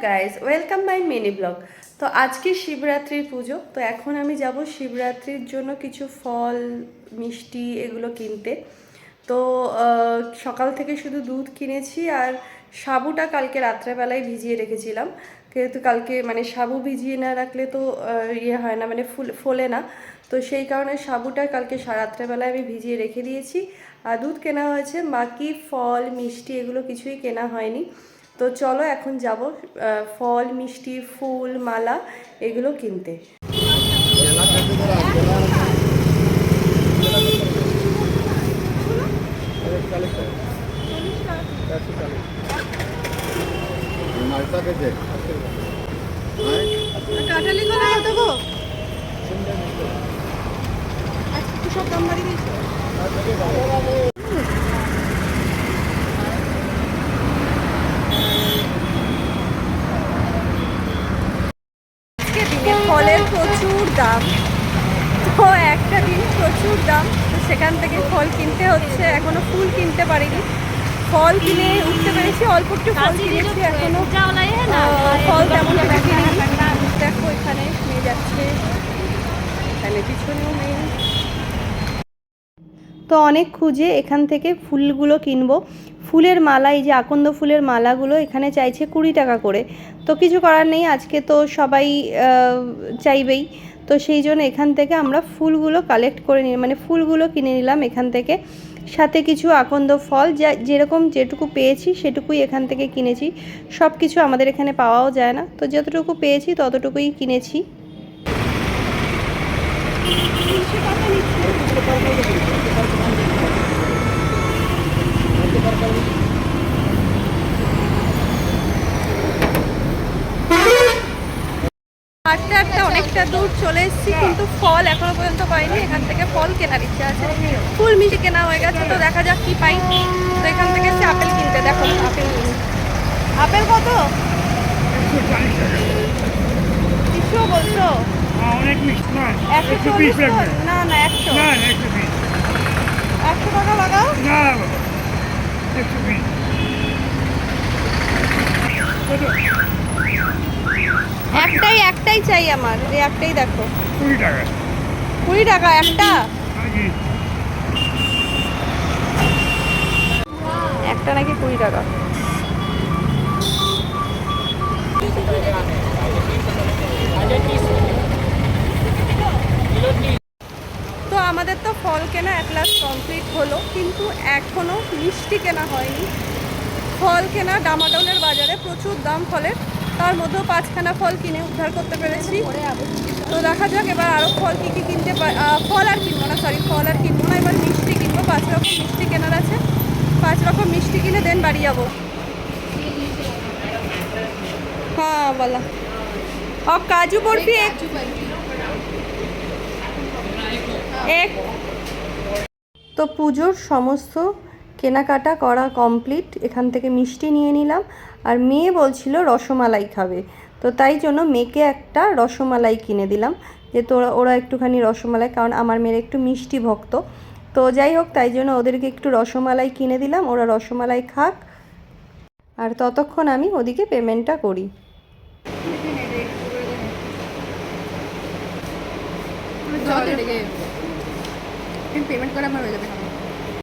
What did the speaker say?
Guys, welcome my mini blog. তো আজকে শিবরাত্রির পুজো, তো এখন আমি যাব শিবরাত্রির জন্য কিছু ফল মিষ্টি এগুলো কিনতে। তো সকাল থেকে শুধু দুধ কিনেছি আর সাবুটা কালকে রাত্রেবেলায় ভিজিয়ে রেখেছিলাম, যেহেতু কালকে মানে সাবু ভিজিয়ে না রাখলে তো ইয়ে হয় না, মানে ফোলে না। তো সেই কারণে সাবুটা কালকে রাত্রেবেলায় আমি ভিজিয়ে রেখে দিয়েছি। আর দুধ কেনা হয়েছে, বাকি ফল মিষ্টি এগুলো কিছুই কেনা হয়নি। তো চলো এখন যাব ফল মিষ্টি ফুল মালা এগুলো কিনতে। কাঁঠালি কলা কত গো? আজকে সব দাম বাড়ি দিয়েছে। ফলের প্রচুর দাম, তো একটা দিন প্রচুর দাম, তো সেখান থেকে ফল কিনতে হচ্ছে। এখনো ফুল কিনতে পারিনি, ফল কিনে উঠতে পেরেছি, অল্প একটু ফল কিনেছি, এখনো ফল তেমন কিনিনি। দেখো এখানে নিয়ে যাচ্ছে, এখানে পিছনেও নেই। তো অনেক খুঁজে এখান থেকে ফুলগুলো কিনবো। ফুলের মালা, এই যে আকন্দ ফুলের মালাগুলো এখানে চাইছে 20 টাকা করে। তো কিছু করার নেই, আজকে তো সবাই চাইবেই, তো সেই জন্য এখান থেকে আমরা ফুলগুলো কালেক্ট করে নিই, মানে ফুলগুলো কিনে নিলাম এখান থেকে। সাথে কিছু আকন্দ ফল, যা যেরকম যেটুকু পেয়েছি সেটুকুই এখান থেকে কিনেছি। সব কিছু আমাদের এখানে পাওয়াও যায় না, তো যতটুকু পেয়েছি ততটুকুই কিনেছি। হাঁটতে হাঁটতে অনেকটা দূর চলে এসেছি, কিন্তু ফল এখনো পর্যন্ত পাইনি। এখান থেকে ফল কেনার ইচ্ছা আছে, ফুল মিষ্টি কেনা হয়ে গেছে, তো দেখা যাক কি পাই। তো এখান থেকে এসে আপেল কিনতে, দেখো আপেল কিনি। আপেল কত? 100 বলছো? অনেক মিষ্টি না, 140 না না 100 টাকা লাগাও না। একটাই চাই আমার, এই একটাই দেখো। 20 টাকা। 20 টাকা একটা? একটা নাকি 20 টাকা। তো আমাদের তো ফল কেনা এক লাখ কমপ্লিট হলো, কিন্তু এখনো মিষ্টি কেনা হয়নি। ফল কেনা ডামাডোলের বাজারে প্রচুর দাম ফলের, তার মধ্যেও 5খানা ফল কিনে উদ্ধার করতে পেরেছি। তো দেখা যাক এবার আরও ফল কী কী কিনতে পারি। ফল আর কিনবো না, এবার মিষ্টি কিনবো। 5 রকম মিষ্টি কেনার আছে, 5 রকম মিষ্টি কিনে দেন বাড়ি যাবো। হ্যাঁ বলা, और काजू बर्फी এক। তো পুজোর সমস্ত কেনাকাটা করা কমপ্লিট, এখান থেকে মিষ্টি নিয়ে নিলাম। আর মেয়ে বলছিল রসমালাই খাবে, তো তাই জন্য মেয়েকে একটা রসমালাই কিনে দিলাম, যে ওরা একটুখানি রসমালাই, কারণ আমার মেয়ের একটু মিষ্টি ভক্ত। তো যাই হোক, তাই জন্য ওদেরকে একটু রসমালাই কিনে দিলাম, ওরা রসমালাই খাক, আর ততক্ষণ আমি ওদিকে পেমেন্টটা করি। পেমেন্ট করে আমার হয়ে যাবে।